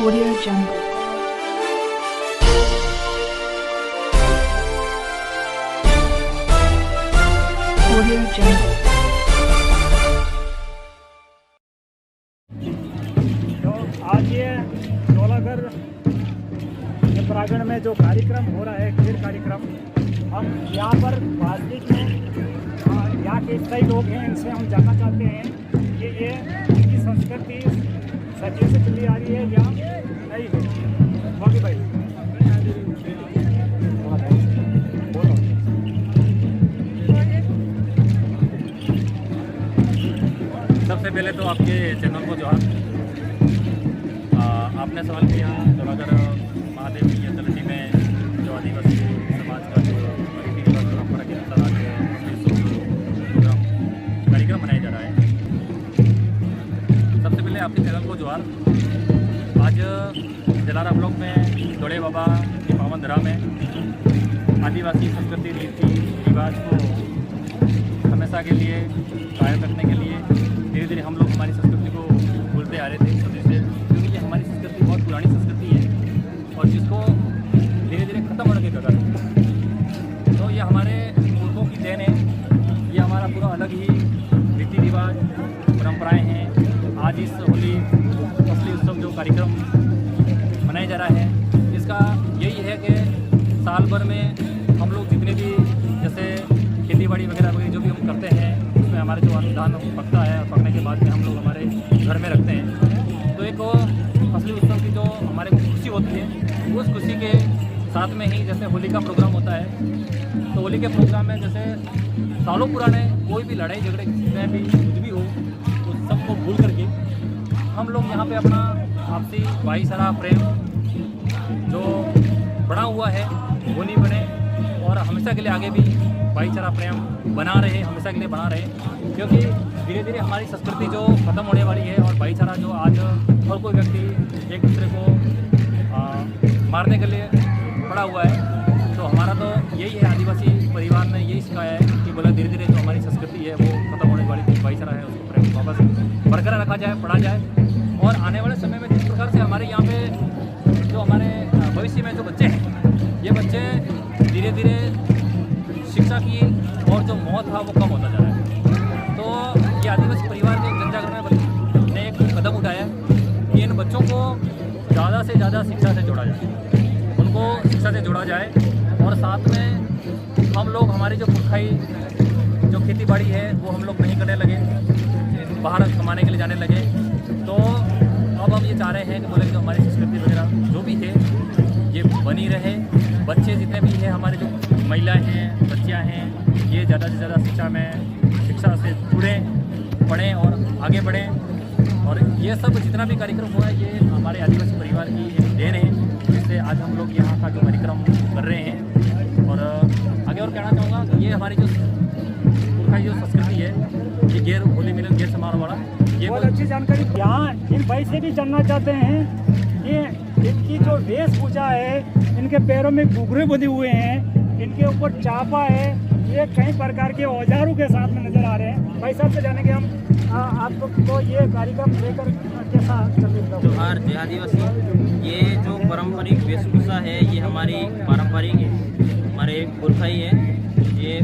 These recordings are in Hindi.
Audio Jungle. Audio Jungle. तो आज ये डोलागढ़ प्रांगण में जो कार्यक्रम हो रहा है, खेल कार्यक्रम, हम यहाँ पर वास्तविक में यहाँ के कई लोग हैं, इनसे हम जानना चाहते हैं कि ये इनकी संस्कृति सदियों से चली आ रही है या नहीं है। बाकी भाई बोलो। सबसे पहले तो आपके चैनल को जोहार। आपने सवाल किया डोलागढ़ महादेव की अंतर्गति में जो आदिवासी समाज का जो रीति रिवाज परंपरा के अनुसार आज प्रोग्राम कार्यक्रम मनाया जा रहा है। सबसे पहले आपके चैनल को जोहार। आज जलारा ब्लॉक में डोले बाबा की पावन धरा में आदिवासी संस्कृति रीति रिवाज को हमेशा के लिए कायम रखने के लिए धीरे धीरे हम लोग हमारी संस्कृति को भूलते आ रहे थे सदी से, क्योंकि ये हमारी संस्कृति बहुत पुरानी संस्कृति है और जिसको धीरे धीरे खत्म होने के कगार है। तो ये हमारे पुरखों की देन है, ये हमारा पूरा अलग ही रीति रिवाज परंपराएं हैं। आज इस होली असली उत्सव जो कार्यक्रम मनाया जा रहा है, इसका यही है कि साल भर में हम लोग जितने भी जैसे खेती बाड़ी वगैरह वगैरह जो भी हम करते हैं, उसमें हमारे जो धान पकता है, पकने के बाद में हम लोग हमारे घर में रखते हैं। तो एक असली उत्सव की जो हमारे को खुशी होती है, उस खुशी के साथ में ही जैसे होली का प्रोग्राम होता है, तो होली के प्रोग्राम में जैसे सालों पुराने कोई भी लड़ाई झगड़े में भी कुछ भी हो, तो सबको भूल करके हम लोग यहाँ पे अपना आपसी भाईचारा प्रेम जो बना हुआ है वो नहीं बने और हमेशा के लिए आगे भी भाईचारा प्रेम बना रहे, हमेशा के लिए बना रहे, क्योंकि धीरे धीरे हमारी संस्कृति जो ख़त्म होने वाली है और भाईचारा जो आज हर कोई व्यक्ति एक दूसरे को मारने के लिए पड़ा हुआ है। तो हमारा तो यही है, आदिवासी परिवार ने यही सिखाया है कि बोला धीरे धीरे जो हमारी संस्कृति है वो ख़त्म होने वाली थी, भाईचारा है उसको प्रेम वापस बरकरार रखा जाए, पढ़ा जाए। और आने वाले समय में जिस प्रकार से हमारे यहाँ पे जो हमारे भविष्य में जो बच्चे हैं, ये बच्चे धीरे धीरे शिक्षा की और जो मौत था वो कम होता जा रहा है। तो ये आदिवासी परिवार के जनजागरण में ने एक कदम उठाया कि इन बच्चों को ज़्यादा से ज़्यादा शिक्षा से जोड़ा जाए, उनको शिक्षा से जोड़ा जाए और साथ में हम लोग हमारी जो पुरखाई जो खेती बाड़ी है वो हम लोग नहीं करने लगे, बाहर कमाने के लिए जाने लगे। तो अब हम ये चाह रहे हैं कि बोले जो हमारी संस्कृति वगैरह जो भी है ये बनी रहे। बच्चे जितने भी हैं, हमारे जो महिलाएं हैं, बच्चियां हैं, ये ज़्यादा से ज़्यादा शिक्षा से जुड़ें, पढ़ें और आगे बढ़ें। और ये सब जितना भी कार्यक्रम हुआ है, ये हमारे आदिवासी परिवार की एक देन है, जिससे आज हम लोग यहाँ का जो कार्यक्रम कर रहे हैं। और आगे और कहना चाहूँगा कि ये हमारी जो पुरखाई जो संस्कृति है, ये गैर होली मिलन गैर समारोह वाला, ये बहुत अच्छी जानकारी। यहाँ इन भाई से भी जानना चाहते हैं कि इनकी जो वेशभूषा है, इनके पैरों में घुघरे बंधे हुए हैं, इनके ऊपर चापा है, ये कई प्रकार के औजारों के साथ में नजर आ रहे हैं। भाई साहब से जानेंगे हम आपको ये कार्यक्रम लेकर कैसा चल जोहार जय आदिवासी। ये जो पारंपरिक वेशभूषा है ये हमारी पारंपरिक है, हमारे पुरखाई है। ये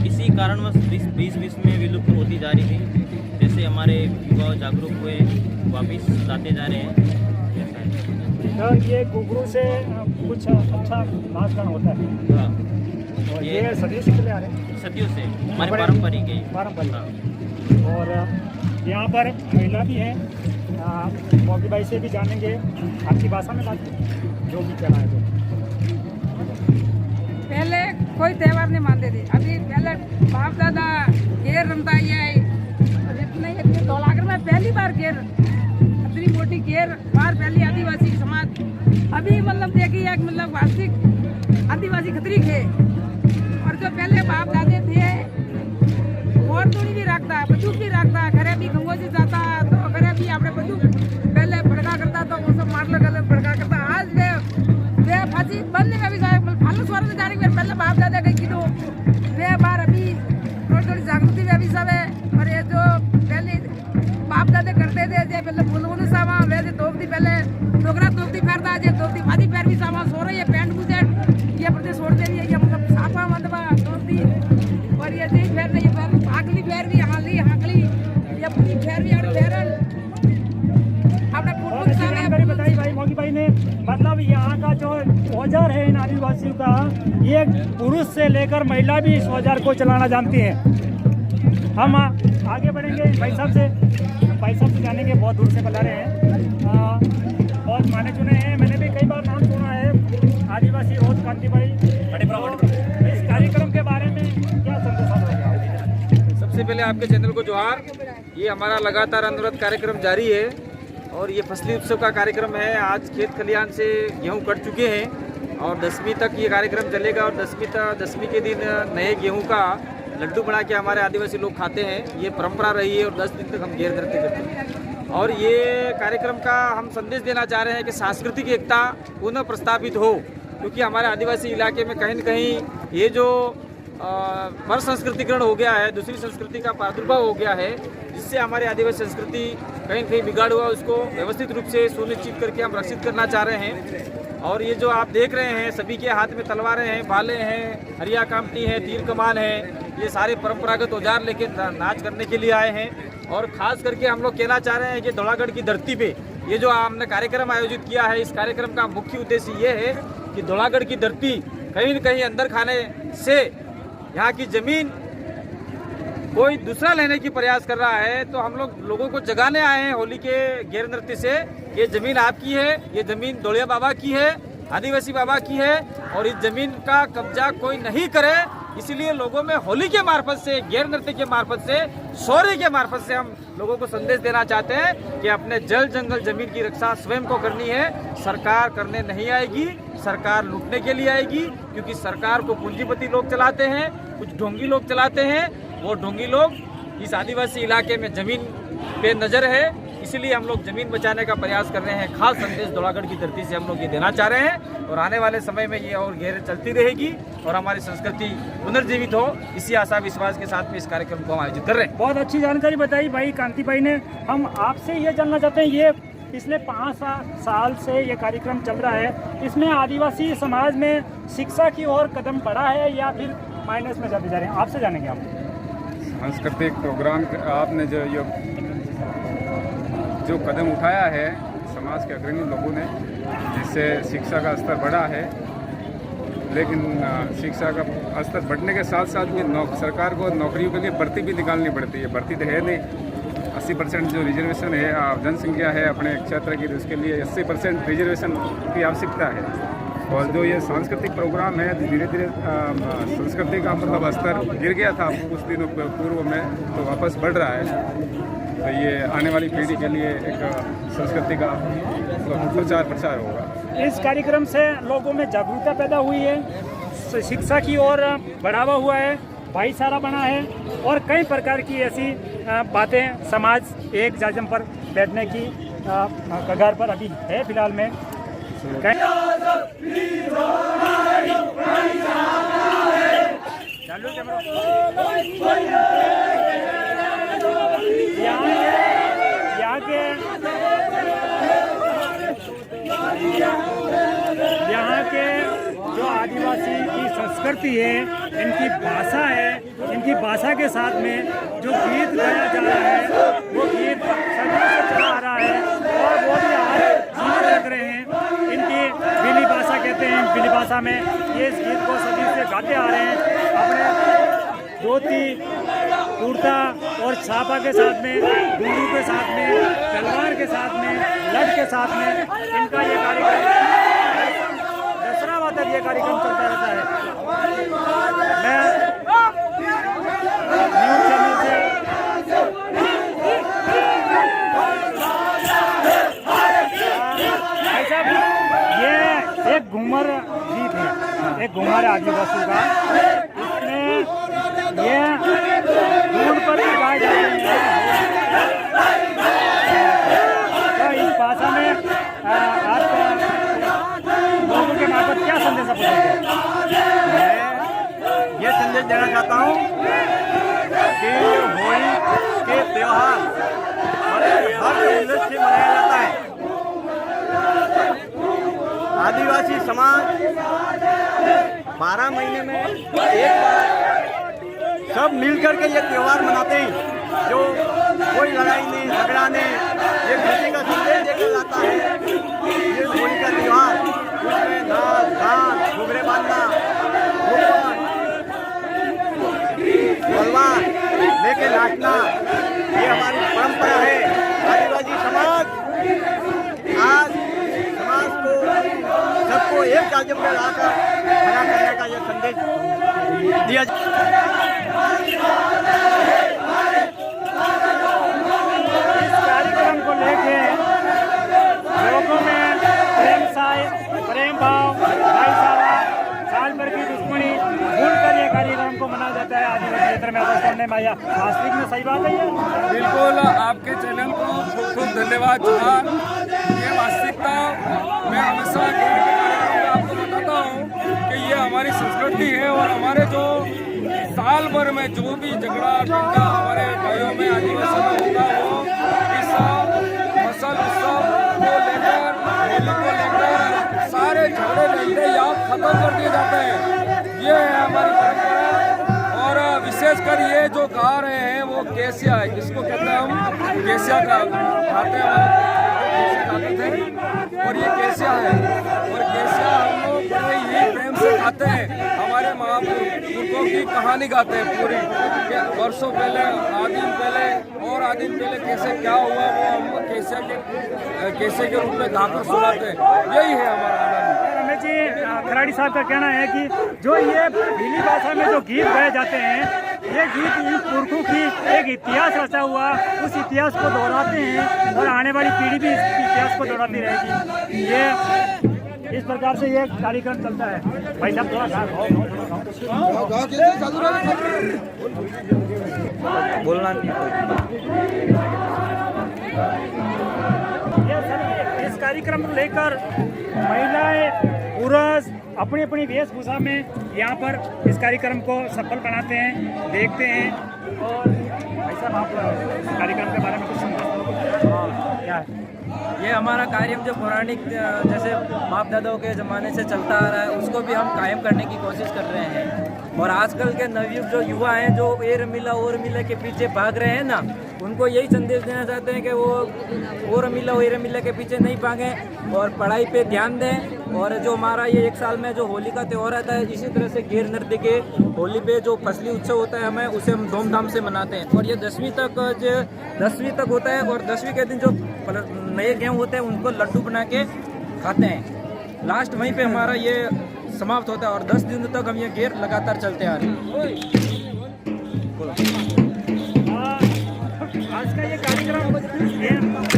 इसी कारणवश बीच में विलुप्त होती जा रही थी। जैसे हमारे युवा जागरूक हुए, वापिस लाते जा रहे हैं। तो ये घुघरू से कुछ अच्छा नाच गान होता है। हाँ, और ये सदियों से चले आ रहे हैं, सदियों से हमारे पारंपरिक है। पारंपरिक। हाँ। और यहाँ पर महिला भी है, मोगी भाई से भी जानेंगे, आपकी भाषा में बात जो भी चला है। पहले कोई त्यौहार नहीं मानते थे, अभी पहले बाप दादा घेर रमता है। इतने डोलागढ़ में पहली बार घेर, इतनी मोटी घेर बार पहली आदिवासी समाज अभी मतलब देखी है, मतलब वास्तविक आदिवासी खतरी थे। और जो पहले बाप दादे थे, और दूरी भी रखता, बंदूक भी रखता, घरे भी गंगो से जाता तो घरे भी अपने बंदूक पहले भड़का करता तो वो सब मार लगा भड़का करता। आज वे फांसी बनने में भी फालू स्वर में जाने के पहले बाप दादा कहीं की दो वे बार अभी थोड़ी थोड़ी जागृति में अभी सब है। और ये जो पहले बाप दादा करते थे, पहले फूल सामा वे तो पहले कांति भाई ने मतलब यहाँ का जो औजार है इन आदिवासियों का, ये पुरुष से लेकर महिला भी इस औजार को चलाना जानती है। हम आगे बढ़ेंगे भाई साहब से जानेंगे, बहुत दूर से बुला रहे हैं, बहुत माने चुने हैं, मैंने भी कई बार नाम सुना है आदिवासी रोज कांति भाई। इस कार्यक्रम के बारे में क्या संदेश होगा? सबसे पहले आपके चैनल को जोहार। ये हमारा लगातार अनवरत कार्यक्रम जारी है और ये फसली उत्सव का कार्यक्रम है। आज खेत खलिहान से गेहूं कट चुके हैं और 10वीं तक ये कार्यक्रम चलेगा और 10वीं के दिन नए गेहूं का लड्डू बना के हमारे आदिवासी लोग खाते हैं। ये परंपरा रही है और 10 दिन तक हम घेर नृत्य करते हैं। और ये कार्यक्रम का हम संदेश देना चाह रहे हैं कि सांस्कृतिक एकता पुनः प्रस्तापित हो, क्योंकि हमारे आदिवासी इलाके में कहीं न कहीं ये जो पर संस्कृतिकरण हो गया है, दूसरी संस्कृति का प्रादुर्भाव हो गया है, जिससे हमारे आदिवासी संस्कृति कहीं कहीं बिगाड़ हुआ, उसको व्यवस्थित रूप से सुनिश्चित करके हम रक्षित करना चाह रहे हैं। और ये जो आप देख रहे हैं, सभी के हाथ में तलवारें हैं, भाले हैं, हरिया कामटी है, तीर कमान है, ये सारे परंपरागत औजार लेके नाच करने के लिए आए हैं। और खास करके हम लोग कहना चाह रहे हैं कि धौलागढ़ की धरती पे ये जो हमने कार्यक्रम आयोजित किया है, इस कार्यक्रम का मुख्य उद्देश्य ये है कि धौलागढ़ की धरती कहीं न कहीं अंदर खाने से यहाँ की जमीन कोई दूसरा लेने की प्रयास कर रहा है, तो हम लोगों को जगाने आए हैं होली के घेर नृत्य से। ये जमीन आपकी है, ये जमीन दौड़िया बाबा की है, आदिवासी बाबा की है, और इस जमीन का कब्जा कोई नहीं करे। इसीलिए लोगों में होली के मार्फत से, घेर नृत्य के मार्फत से, शौर्य के मार्फत से हम लोगों को संदेश देना चाहते हैं कि अपने जल जंगल जमीन की रक्षा स्वयं को करनी है। सरकार करने नहीं आएगी, सरकार लूटने के लिए आएगी, क्योंकि सरकार को पूंजीपति लोग चलाते हैं, कुछ ढोंगी लोग चलाते हैं। वो ढोंगी लोग इस आदिवासी इलाके में जमीन पे नजर है, इसलिए हम लोग जमीन बचाने का प्रयास कर रहे हैं। खास संदेश धौलागढ़ की धरती से हम लोग ये देना चाह रहे हैं और आने वाले समय में ये और घेर चलती रहेगी और हमारी संस्कृति पुनर्जीवित हो, इसी आशा विश्वास के साथ में इस कार्यक्रम को हम आयोजित कर रहे हैं। बहुत अच्छी जानकारी बताई भाई कांति भाई ने। हम आपसे ये जानना चाहते हैं, ये पिछले 5 साल से ये कार्यक्रम चल रहा है, इसमें आदिवासी समाज में शिक्षा की ओर कदम बढ़ा है या फिर माइनस में जाते जा रहे हैं? आपसे जानेंगे। आप सांस्कृतिक प्रोग्राम आपने जो कदम उठाया है समाज के अग्रणी लोगों ने, जिससे शिक्षा का स्तर बढ़ा है, लेकिन शिक्षा का स्तर बढ़ने के साथ साथ भी सरकार को नौकरियों के लिए भर्ती भी निकालनी पड़ती है। भर्ती तो है नहीं। 80% जो रिजर्वेशन है, जनसंख्या है अपने क्षेत्र की, उसके लिए 80% रिजर्वेशन की आवश्यकता है। और जो ये सांस्कृतिक प्रोग्राम है, धीरे धीरे संस्कृति का मतलब स्तर गिर गया था कुछ दिनों पूर्व में, तो वापस बढ़ रहा है। तो ये आने वाली पीढ़ी के लिए एक संस्कृति का प्रचार प्रसार होगा। इस कार्यक्रम से लोगों में जागरूकता पैदा हुई है, शिक्षा की ओर बढ़ावा हुआ है, भाईचारा बना है और कई प्रकार की ऐसी बातें समाज एक जाजम पर बैठने की कगार पर अभी है फिलहाल में। यहाँ के जो आदिवासी की संस्कृति है, इनकी भाषा है, इनकी भाषा के साथ में जो गीत गाया जा रहा है, वो गीत सदियों से चला आ रहा है और वो भी आज जीवित रख रहे हैं। इनकी बिली भाषा कहते हैं, बिली भाषा में ये इस गीत को सदी से गाते आ रहे हैं। अपने धोती, कुर्ता और छापा के साथ में, घुंघरू के साथ में, तलवार के साथ में, लठ के साथ में इनका ये कार्यक्रम दशहरा तक ये कार्यक्रम चलता रहता है। मैं न्यूज़ चैनल से भाई साहब, ये एक घूमर गीत है, एक घूमर आदिवासी का, इसमें ये दूर पर भी गाए जाते हैं। तो इस भाषा में आप लोगों के मार्फत क्या संदेश आपको? मैं ये संदेश देना चाहता हूँ कि होली के त्यौहार हर उल्लास से मनाया जाता है। आदिवासी समाज 12 महीने में एक बार सब मिलकर के ये त्यौहार मनाते हैं। जो कोई लड़ाई नहीं, झगड़ा नहीं, ये खुशी का संदेश देकर जाता है। ये राज्य में लाकर खड़ा करने का ये संदेश दिया। इस कार्यक्रम को लेके लोगों में प्रेम भाव, भाईचारा, साल भर की दुश्मनी भूल कर ये कार्यक्रम को मनाया जाता है आदिवासी क्षेत्र में। अवस्था माया वास्तविक में सही बात है ये? बिल्कुल, आपके चैनल को खूब खूब धन्यवाद जोहार। ये वास्तविकता मैं हमेशा आपको बताता हूँ कि ये हमारी संस्कृति है और हमारे जो साल भर में जो भी झगड़ा टंका हमारे भाइयों में आदिवासी में होता है वो इस फसल उत्सव को लेकर, होली को लेकर सारे झगड़े लड़ते याद खत्म कर दिए जाते हैं। ये है हमारी परंपरा। और विशेषकर ये जो गा रहे हैं वो केसिया है, जिसको कहते हैं हम केसिया का खाते हैं और ये केसिया है। और केसिया हम लोग बड़े ही प्रेम से खाते हैं। हमारे महापुरुषों की कहानी गाते हैं पूरी, वर्षों पहले, आदिम पहले और आदिम पहले कैसे क्या हुआ वो हम केसिया के रूप में गाकर सुनाते हैं। यही है हमारा आनंद। रमेश जी, खराड़ी साहब का कहना है कि जो ये भीली भाषा में जो गीत गाए जाते हैं, ये गीत इन पुरखों की एक इतिहास रचा हुआ, उस इतिहास को दोहराते हैं और आने वाली पीढ़ी भी इस इतिहास को दोहराती रहेगी। ये इस प्रकार से ये कार्यक्रम चलता है। भाई साहब थोड़ा बोलना इस कार्यक्रम को लेकर महिलाएं, पुरुष अपनी अपनी वेशभूषा में यहाँ पर इस कार्यक्रम को सफल बनाते हैं, देखते हैं। और भाई साहब आप इस कार्यक्रम के बारे में कुछ समझते क्या है? ये हमारा कार्यक्रम जो पौराणिक जैसे बाप दादाओं के ज़माने से चलता आ रहा है उसको भी हम कायम करने की कोशिश कर रहे हैं। और आजकल के नवयुग जो युवा हैं जो एर मिला के पीछे भाग रहे हैं ना, उनको यही संदेश देना चाहते हैं कि वो और मिला के पीछे नहीं भागें और पढ़ाई पे ध्यान दें। और जो हमारा ये एक साल में जो होली का त्यौहार आता है, इसी तरह से घेर नृत्य के होली पे जो फसली उत्सव होता है हमें उसे हम धूमधाम से मनाते हैं। और ये 10वीं तक होता है। और 10वीं के दिन जो नए गेहूँ होते हैं उनको लड्डू बना के खाते हैं। लास्ट वहीं पे हमारा ये समाप्त होता है और 10 दिन तक हम ये घेर लगातार चलते आ रहे हैं। आज का ये कार्यक्रम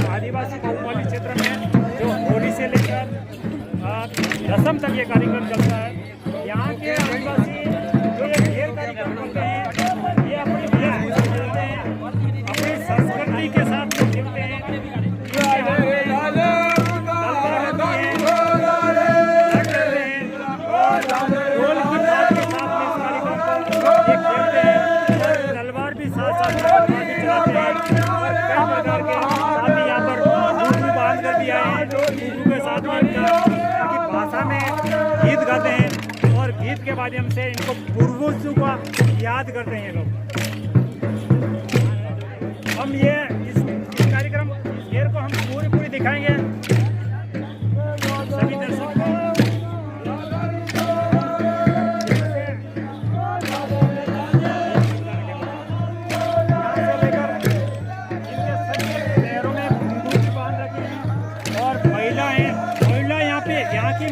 आदिवासी बहुमूल्य क्षेत्र में जो होली से लेकर रसम तक ये कार्यक्रम चलता है। यहाँ के आदिवासी जो ये घेर कार्यक्रम करते हैं, ये अपनी वेशभूषा करते हैं, अपनी संस्कृति के साथ खेलते हैं। तलवार भी साथ साथ चलाते हैं। कई प्रकार के साथ ही यहाँ पर घुंघरू बांध कर भी आए हैं। घुंघरू के साथ में इनकी भाषा में गीत गाते हैं और गीत के माध्यम से इनको पूर्वजों का याद करते हैं लोग। हम ये इस कार्यक्रम इस घेर को हम पूरी दिखाएंगे सभी दर्शकों को।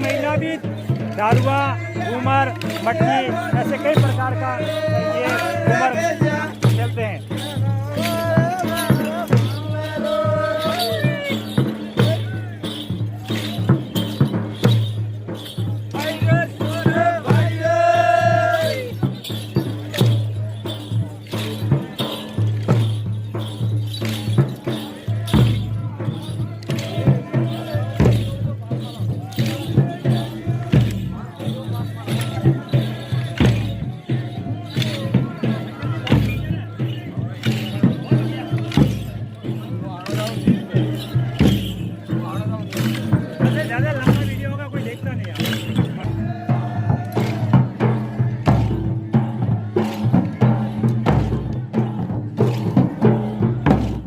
महिला भी दारुआ, घूमर, मटकी ऐसे कई प्रकार का ये घूमर खेलते हैं। ज़्यादा